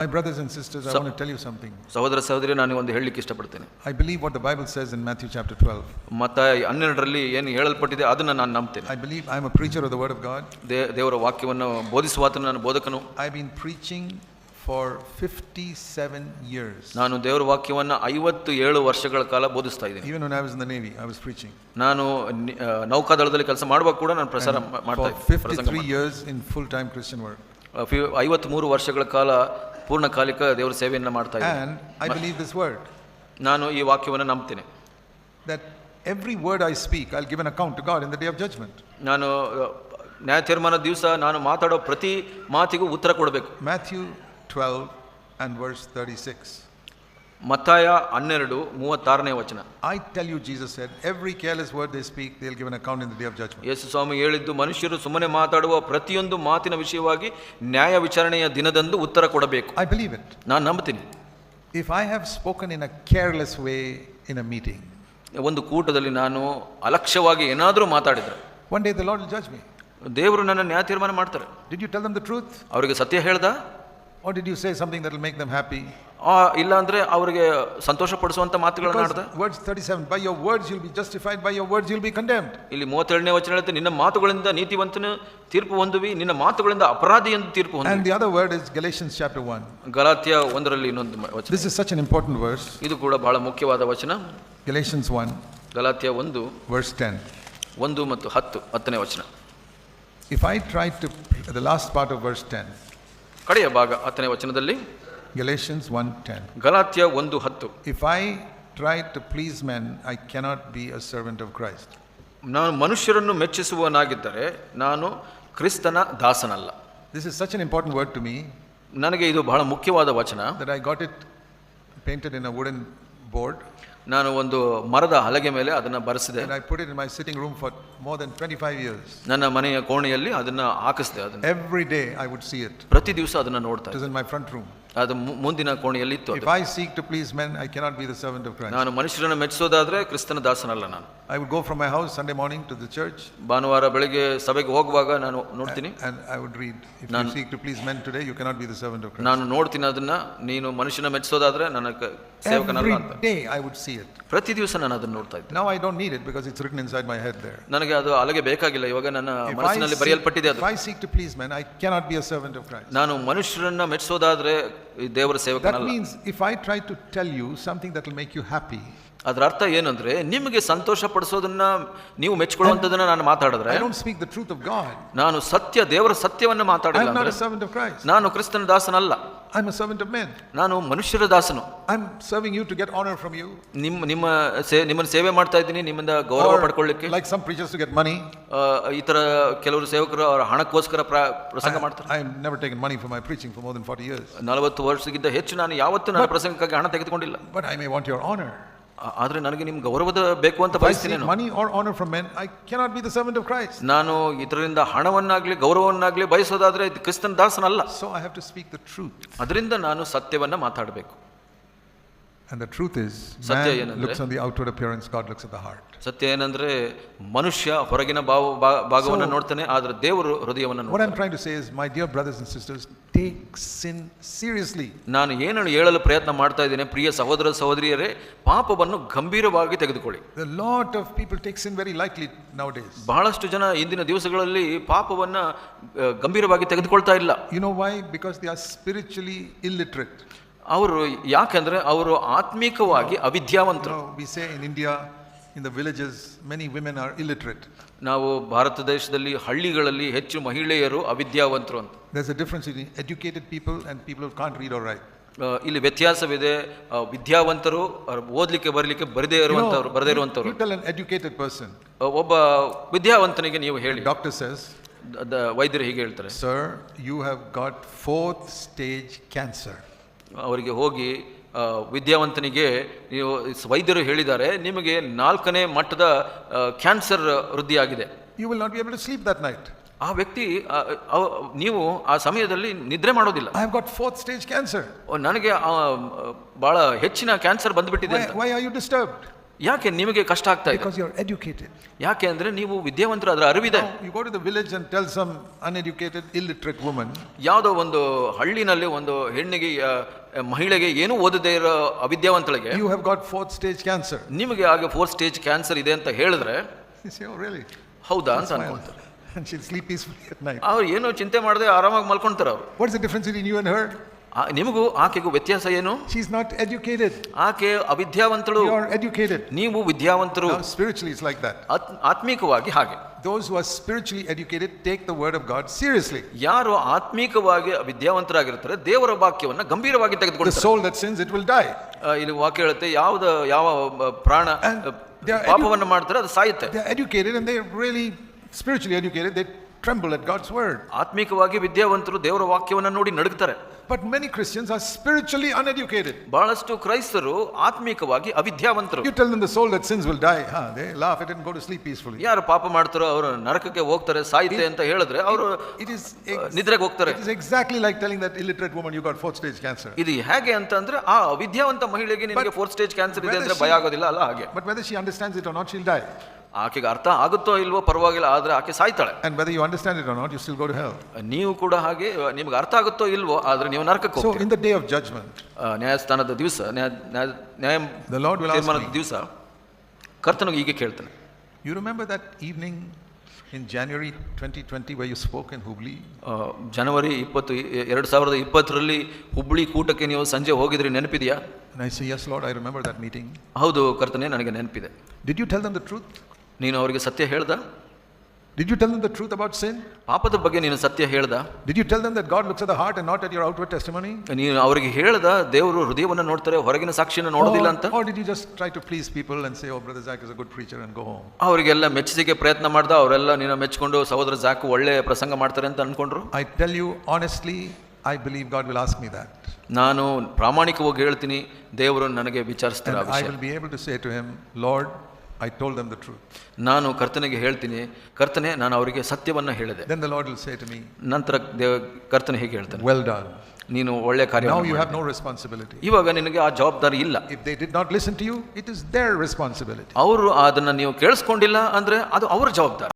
My brothers and sisters, I want to tell you something. ಸಹೋದರ ಸಹೋದರಿ, ನಾನು ಒಂದು ಹೇಳಲಿಕ್ಕೆ ಇಷ್ಟಪಡ್ತೇನೆ. I believe what the Bible says in Matthew chapter 12. ಮತ್ತಾಯ 12ರಲ್ಲಿ ಏನು ಹೇಳಲ್ಪಟ್ಟಿದೆ ಅದನ್ನು ನಾನು ನಂಬ್ತೇನೆ. I believe I am a preacher of the word of God. ದೇವರ ವಾಕ್ಯವನ್ನು ಬೋಧಿಸುವಾತನು ನಾನು ಬೋಧಕನು. I've been preaching for 57 years. ನಾನು ದೇವರ ವಾಕ್ಯವನ್ನು 57 ವರ್ಷಗಳ ಕಾಲ ಬೋಧಿಸ್ತಾ ಇದ್ದೀನಿ. Even when I was in the Navy, I was preaching. ನಾನು ನೌಕಾದಳದಲ್ಲಿ ಕೆಲಸ ಮಾಡುವಾಗ ಕೂಡ ನಾನು ಪ್ರಸಾರ ಮಾಡ್ತಾ ಇದ್ದೆ. 53 years in full-time Christian work. 53 ವರ್ಷಗಳ ಕಾಲ ಪೂರ್ಣಕಾಲಿಕ ದೇವರ ಸೇವೆಯನ್ನು ಮಾಡ್ತಾ ಇದ್ದೀನಿ. And I believe this word. ನಾನು ಈ ವಾಕ್ಯವನ್ನು ನಂಬ್ತೇನೆ. That every word I speak, I'll give an account to God in the day of judgment. ನಾನು ನ್ಯಾಯ ತೀರ್ಮಾನ ದಿವಸ ನಾನು ಮಾತಾಡೋ ಪ್ರತಿ ಮಾತಿಗೂ ಉತ್ತರ ಕೊಡಬೇಕು. Matthew 12 and verse 36. ಮತ್ತಾಯ 12:36ನೇ ವಚನ. I tell you, Jesus said, every careless word they speak, they'll give an account in the day of judgment. ಯೇಸು ಸ್ವಾಮಿ ಹೇಳಿದ್ದು, ಮನುಷ್ಯರು ಸುಮ್ಮನೆ ಮಾತಾಡುವ ಪ್ರತಿಯೊಂದು ಮಾತಿನ ವಿಷಯವಾಗಿ ನ್ಯಾಯ ವಿಚಾರಣೆಯ ದಿನದಂದು ಉತ್ತರ ಕೊಡಬೇಕು. I believe it. ನಾನು ನಂಬ್ತೀನಿ. If I have spoken in a careless way in a meeting, ಒಂದು ಕೂಟದಲ್ಲಿ ನಾನು ಅಲಕ್ಷ್ಯವಾಗಿ ಏನಾದರೂ ಮಾತಾಡಿದ್ರೆ, one day the Lord will judge me. ದೇವರು ನನ್ನ ನ್ಯಾಯ ತೀರ್ಮಾನ ಮಾಡ್ತಾರೆ. Did you tell them the truth? ಅವರಿಗೆ ಸತ್ಯ ಹೇಳ್ದ? Or did you say something that will make them happy? ಇಲ್ಲ ಅಂದ್ರೆ ಅವರಿಗೆ ಸಂತೋಷ ಪಡಿಸುವಂತ ಮಾತುಗಳನ್ನು ಆಡ್ದ? Verse 37, by your words you'll be justified, by your words you'll be condemned. ಇಲ್ಲಿ 37ನೇ ವಚನ ಹೇಳುತ್ತೆ, ನಿನ್ನ ಮಾತುಗಳಿಂದ ನೀತಿವಂತನು ತೀರ್ಪು ಹೊಂದುವಿ, ನಿನ್ನ ಮಾತುಗಳಿಂದ ಅಪರಾಧಿ ಎಂದು ತೀರ್ಪು ಹೊಂದುವಿ. And the other word is Galatians chapter 1. Galatia 1ರಲ್ಲಿ ಇನ್ನೊಂದು ವಚನ. This is such an important verse. ಇದು ಕೂಡ ಬಹಳ ಮುಖ್ಯವಾದ ವಚನ. Galatians 1, Galatia 1 verse 10. 1 ಮತ್ತು 10ನೇ ವಚನ. If I try to, the last part of verse 10. ಕಡೆಯ ಭಾಗ 10ನೇ ವಚನದಲ್ಲಿ, Galatians 1:10. Galatia 1:10. If I try to please men, I cannot be a servant of Christ. ನಾನು ಮನುಷ್ಯರನ್ನು ಮೆಚ್ಚಿಸುವವನಾಗಿದ್ದರೆ ನಾನು ಕ್ರಿಸ್ತನ ದಾಸನಲ್ಲ. This is such an important word to me. ನನಗೆ ಇದು ಬಹಳ ಮುಖ್ಯವಾದ ವಚನ. That I got it painted in a wooden board. ನಾನು ಒಂದು ಮರದ ಹಲಗೆ ಮೇಲೆ ಅದನ್ನ ಬರೆಸಿದೆ. And I put it in my sitting room for more than 25 years. ನನ್ನ ಮನೆಯ ಕೋಣೆಯಲ್ಲಿ ಅದನ್ನ ಹಾಕಿಸಿದೆ. ಅದನ್ನ every day I would see it. ಪ್ರತಿ ದಿವಸ ಅದನ್ನ ನೋಡ್ತಾ ಇದ್ದೆ. It was in my front room. ಅದು ಮುಂದಿನ ಕೋಣೆಯಲ್ಲಿ ಇತ್ತು. If I seek to please men, I cannot be the servant of Christ. ನಾನು ಮನುಷ್ಯರನ್ನು ಮೆಚ್ಚಿಸೋದಾದ್ರೆ ಕ್ರಿಸ್ತನ ದಾಸನಲ್ಲ ನಾನು. I would go from my house Sunday morning to the church. ಭಾನುವಾರ ಬೆಳಿಗ್ಗೆ ಸಭೆಗೆ ಹೋಗುವಾಗ ನಾನು ನೋಡ್ತೀನಿ. And I would read, if you seek to please men today, you cannot be the servant of Christ. ನಾನು ನೋಡ್ತೀನಿ ಅದನ್ನ, ನೀನು ಮನುಷ್ಯನ ಮೆಚ್ಚಿಸೋದಾದ್ರೆ ನನ್ನ ಸೇವಕನಲ್ಲ ಅಂತ. Every day I would see it. ಪ್ರತಿ ದಿವಸ ನಾನು ಅದನ್ನ ನೋಡ್ತಾ ಇದ್ದೆ. Now I don't need it because it's written inside my head there. ನನಗೆ ಅದು ಹಲಗೆ ಬೇಕಾಗಿಲ್ಲ, ಇವಾಗ ನನ್ನ ಮನಸ್ಸಿನಲ್ಲಿ ಬರೆಯಲ್ಪಟ್ಟಿದೆ ಅದು. If I seek to please men, I cannot be a servant of Christ. ನಾನು ಮನುಷ್ಯರನ್ನ ಮೆಚ್ಚಿಸೋದಾದ್ರೆ ದೇವರ ಸೇವಕನಲ್ಲ. That means if I try to tell you something that will make you happy, ಅದರ ಅರ್ಥ ಏನಂದ್ರೆ, ನಿಮಗೆ ಸಂತೋಷ ಪಡಿಸೋದನ್ನ, ನೀವು ಮೆಚ್ಚಿಕೊಳ್ಳುವಂತದನ್ನ ನಾನು ಮಾತಾಡಿದ್ರೆ, I don't speak the truth of God. ನಾನು ಸತ್ಯ, ದೇವರ ಸತ್ಯವನ್ನ ಮಾತಾಡಿಲ್ಲ I'm not ಅಂದ್ರೆ a servant of Christ. ನಾನು ಕ್ರಿಸ್ತನ ದಾಸನಲ್ಲ. I'm a servant of men. ನಾನು ಮನುಷ್ಯರ ದಾಸನು. I'm serving you to get honor from you. ನಿಮ್ಮನ್ನ ಸೇವೆ ಮಾಡ್ತಾ ಇದ್ದೀನಿ, ನಿಮ್ಮಿಂದ ಗೌರವ ಪಡ್ಕೊಳ್ಳಿಕ್ಕೆ. Like some preachers to get money. ಈ ತರ ಕೆಲವರು ಸೇವಕರು ಅವರ ಹಣಕ್ಕೋಸ್ಕರ ಪ್ರಸಂಗ ಮಾಡ್ತಾರೆ. I have never taken money for my preaching for more than 40 years. 40 ವರ್ಷಕ್ಕಿಂತ ಹೆಚ್ಚು ನಾನು ಯಾವತ್ತೂ ನನ್ನ ಪ್ರಸಂಗಕ್ಕಾಗಿ ಹಣ ತೆಗೆದುಕೊಂಡಿಲ್ಲ. But I may want your honor. ಆದ್ರೆ ನನಗೆ ನಿಮ್ ಗೌರವದ ಬೇಕು ಅಂತ ಬಯಸ್ತೀನಿ. money or honor from men, I cannot be the servant of Christ. ನಾನು ಇದರಿಂದ ಹಣವನ್ನಾಗ್ಲಿ ಗೌರವವನ್ನಾಗ್ಲಿ ಬಯಸೋದಾದ್ರೆ ಕ್ರಿಸ್ತನ ದಾಸನಲ್ಲ. So I have to speak the truth. ಅದರಿಂದ ನಾನು ಸತ್ಯವನ್ನ ಮಾತಾಡಬೇಕು. And the truth is, man looks on the outward appearance, God looks at the heart. ಸತ್ಯ ಏನಂದ್ರೆ, ಮನುಷ್ಯ ಹೊರಗಿನ ಭಾಗವನ್ನು ನೋಡ್ತಾನೆ, ಆದ್ರೆ ದೇವರು ಹೃದಯವನ್ನು ನೋಡ್ತಾನೆ. What I'm trying to say is, my dear brothers and sisters, take sin seriously. ನಾನು ಏನು ಹೇಳಲು ಪ್ರಯತ್ನ ಮಾಡ್ತಾ ಇದ್ದೇನೆ, ಪ್ರಿಯ ಸಹೋದರ ಸಹೋದರಿಯರೇ, ಪಾಪವನ್ನು ಗಂಭೀರವಾಗಿ ತೆಗೆದುಕೊಳ್ಳಿ. A lot of people take sin very lightly nowadays. ಬಹಳಷ್ಟು ಜನ ಇಂದಿನ ದಿವಸಗಳಲ್ಲಿ ಪಾಪವನ್ನ ಗಂಭೀರವಾಗಿ ತೆಗೆದುಕೊಳ್ತಾ ಇಲ್ಲ. You know why? Because they are spiritually illiterate. ಅವರು ಯಾಕಂದ್ರೆ ಅವರು ಆತ್ಮಿಕವಾಗಿ ಅವಿದ್ಯಾವಂತರು. We say in India, in the villages, many women are illiterate. ನಾವು ಭಾರತ ದೇಶದಲ್ಲಿ ಹಳ್ಳಿಗಳಲ್ಲಿ ಹೆಚ್ಚು ಮಹಿಳೆಯರು ಅವಿದ್ಯಾವಂತರು ಅಂತ. There's a difference between educated people and people who can't read or write. ಇಲ್ಲಿ ವ್ಯತ್ಯಾಸವಿದೆ. ವಿದ್ಯಾವಂತರು, ಓದ್ಲಿಕ್ಕೆ ಬರಲಿಕ್ಕೆ ಬರದೇ ಇರುವಂತವರು. You tell an educated person. ಒಬ್ಬ ವಿದ್ಯಾವಂತನಿಗೆ ನೀವು ಹೇಳಿ, doctor says, ವೈದ್ಯರು ಹೀಗೆ ಹೇಳ್ತಾರೆ, sir, you have got 4th stage cancer. ಅವರಿಗೆ ಹೋಗಿ ವಿದ್ಯಾವಂತನಿಗೆ ನೀವು ವೈದ್ಯರು ಹೇಳಿದ್ದಾರೆ, ನಿಮಗೆ 4ನೇ ಮಟ್ಟದ cancer ವೃದ್ಧಿಯಾಗಿದೆ. You will not be able to sleep that night. ಆ ವ್ಯಕ್ತಿ, ನೀವು ಆ ಸಮಯದಲ್ಲಿ ನಿದ್ರೆ ಮಾಡೋದಿಲ್ಲ. I have got 4th stage cancer. ನನಗೆ ಬಹಳ ಹೆಚ್ಚಿನ ಕ್ಯಾನ್ಸರ್ ಬಂದ್ಬಿಟ್ಟಿದೆ. Why are you disturbed? ಯಾಕೆ ನಿಮಗೆ ಕಷ್ಟ ಆಗ್ತಾ ಇದೆ? Because you are educated. ಯಾಕೆ ಅಂದ್ರೆ ನೀವು ವಿದ್ಯಾವಂತರು, ಅದರ ಅರಿವಿದೆ. Now, you go to the village and tell some uneducated, illiterate woman. ಯಾವುದೋ ಒಂದು ಹಳ್ಳಿನಲ್ಲಿ ಒಂದು ಹೆಣ್ಣಿಗೆ ಮಹಿಳೆಗೆ ಏನು ಓದದೇ ಇರೋ ಅವಿದ್ಯಾವಂತಳಿಗೆ You have got 4th stage cancer. ನಿಮಗೆ ಹಾಗೆ 4th stage ಕ್ಯಾನ್ಸರ್ ಇದೆ ಅಂತ ಹೇಳಿದ್ರೆ You say, oh really? ಹೌದಾ ಅಂತ ಅನ್ಕೊಂತಾರೆ. And she'll sleep peacefully at night. ಅವ್ರು ಏನು ಚಿಂತೆ ಮಾಡದೆ ಆರಾಮಾಗಿ ಮಲ್ಕೊಂತಾರೆ ಅವ್ರು. What's the difference between you and her? ನಿಮಗೂ ಆಕೆಗೂ ವ್ಯತ್ಯಾಸ ಏನು? She's not educated. ಆಕೆ ಅವಿದ್ಯಾವಂತಳು, You are educated. ನೀವು ವಿದ್ಯಾವಂತರು. Now, spiritually it's like that. ಆತ್ಮಿಕವಾಗಿ ಹಾಗೆ. Those who are spiritually educated take the word of God seriously. ಯಾರು ಆತ್ಮಿಕವಾಗಿ ವಿದ್ಯಾವಂತರಾಗಿರ್ತಾರೆ ದೇವರ ವಾಕ್ಯವನ್ನ ಗಂಭೀರವಾಗಿ The ತೆಗೆದುಕೊಳ್ತಾರೆ. soul that sins, it will die. ಇಲ್ಲಿ ವಾಕ್ಯ ಹೇಳುತ್ತೆ, ಯಾವ ಪ್ರಾಣ ಪಾಪವನ್ನು ಮಾಡ್ತಾರೆ ಅದು ಸಾಯುತ್ತೆ. They are educated and they are really spiritually educated. They tremble at God's word. ಆತ್ಮಿಕವಾಗಿ ವಿದ್ಯಾವಂತರು ದೇವರ ವಾಕ್ಯವನ್ನ ನೋಡಿ ನಡುಗ್ತಾರೆ. But many Christians are spiritually uneducated. ಬಹಳಷ್ಟು ಕ್ರೈಸ್ತರು ಆತ್ಮಿಕವಾಗಿ ಅವಿದ್ಯಾವಂತರು. You tell them the soul that sins will die. They laugh at it and go to sleep peacefully. ಯಾರು ಪಾಪ ಮಾಡ್ತಾರೋ ಅವರು ನರಕಕ್ಕೆ ಹೋಗ್ತಾರೆ, ಸಾಯುತ್ತೆ ಅಂತ ಹೇಳಿದ್ರೆ ಅವರು ನಿದ್ರೆಗೆ ಹೋಗ್ತಾರೆ. It is exactly like telling that illiterate woman you got 4th stage cancer. ಇದು ಹೇಗೆ ಅಂತ ಅಂದ್ರೆ ಆ ವಿದ್ಯಾವಂತ ಮಹಿಳೆಗೆ ನಿಮಗೆ 4th stage ಕ್ಯಾನ್ಸರ್ ಇದೆ ಅಂದ್ರೆ ಭಯ ಆಗೋದಿಲ್ಲ ಅಲ್ಲ ಹಾಗೆ. But whether she understands it or not, she'll die. ಆಕೆಗೆ ಅರ್ಥ ಆಗುತ್ತೋ ಇಲ್ವೋ ಪರವಾಗಿಲ್ಲ, ಆದ್ರೆ ಆಕೆ ಸಾಯ್ತಾಳೆ. And whether you understand it or not, you still go to hell. ನೀವು ಕೂಡ ಹಾಗೆ, ನಿಮಗೆ ಅರ್ಥ ಆಗುತ್ತೋ ಇಲ್ವೋ ಆದ್ರೆ ನೀವು ನರಕಕ್ಕೆ ಹೋಗ್ತೀರಿ. So in the day of judgment, ನ್ಯಾಯಸ್ಥಾನದ ದಿವಸ, ನ್ಯಾಯ the Lord will ask ತೀರ್ಮಾನದ me, ದಿವಸ ಕರ್ತನಿಗೆ ಹೀಗೆ ಕೇಳ್ತಾನೆ, you remember that evening in January 2020 where you spoke in Hubli? ಜನವರಿ 20, 2020ರಲ್ಲಿ ಹುಬ್ಳಿ ಕೂಟಕ್ಕೆ ನೀವು ಸಂಜೆ ಹೋಗಿದ್ರಿ, ನೆನಪಿದೆಯಾ? And I say, yes Lord, I remember that meeting. ಹೌದು ಕರ್ತನೇ, ನನಗೆ ನೆನಪಿದೆ. Did you tell them the truth? ನೀನು ಅವರಿಗೆ ಸತ್ಯ ಹೇಳ್ದ? Did you tell them the truth about sin? ಪಾಪದ ಬಗ್ಗೆ ನೀನು ಸತ್ಯ ಹೇಳ್ದ? Did you tell them that God looks at the heart and not at your outward testimony? ನೀನು ಅವರಿಗೆ ಹೇಳ್ದ ದೇವರು ಹೃದಯವನ್ನು ನೋಡ್ತಾರೆ, ಹೊರಗಿನ ಸಾಕ್ಷಿಯನ್ನು ನೋಡೋದಿಲ್ಲ ಅಂತ? Or did you just try to please people and say, oh brother Zach is a good preacher and go home? ಅವರಿಗೆಲ್ಲ ಮೆಚ್ಚಿಸಿಗೆ ಪ್ರಯತ್ನ ಮಾಡ್ದ, ಅವರೆಲ್ಲ ನೀನು ಮೆಚ್ಚಿಕೊಂಡು ಸಹೋದರ ಜಾಕ್ ಒಳ್ಳೆ ಪ್ರಸಂಗ ಮಾಡ್ತಾರೆ ಅಂತ ಅನ್ಕೊಂಡ್ರು? I tell you honestly, I believe God will ask me that. ನಾನು ಪ್ರಾಮಾಣಿಕವಾಗಿ ಹೇಳ್ತೀನಿ, ದೇವರು ನನಗೆ ವಿಚಾರಿಸ್ತಾರೆ ಆ And I ವಿಷಯ. will be able to say to him, Lord, I told them the truth. ನಾನು ಕರ್ತನಿಗೆ ಹೇಳ್ತೀನಿ, ಕರ್ತನೆ ನಾನು ಅವರಿಗೆ ಸತ್ಯವನ್ನ ಹೇಳಿದೆ. Then the Lord will say to me, ನಂತರ ಕರ್ತನೆ ಹೇಗೆ ಹೇಳ್ತಾನೆ, well done. ನೀನು ಒಳ್ಳೆ ಕಾರ್ಯ. Now you have no responsibility. ಇವಾಗ ನಿನಗೆ ಆ ಜವಾಬ್ದಾರಿ ಇಲ್ಲ. If they did not listen to you, it is their responsibility. ಅವರು ಅದನ್ನ ನೀವು ಕೇಳಿಸ್ಕೊಂಡಿಲ್ಲ ಅಂದ್ರೆ ಅದು ಅವರ ಜವಾಬ್ದಾರಿ.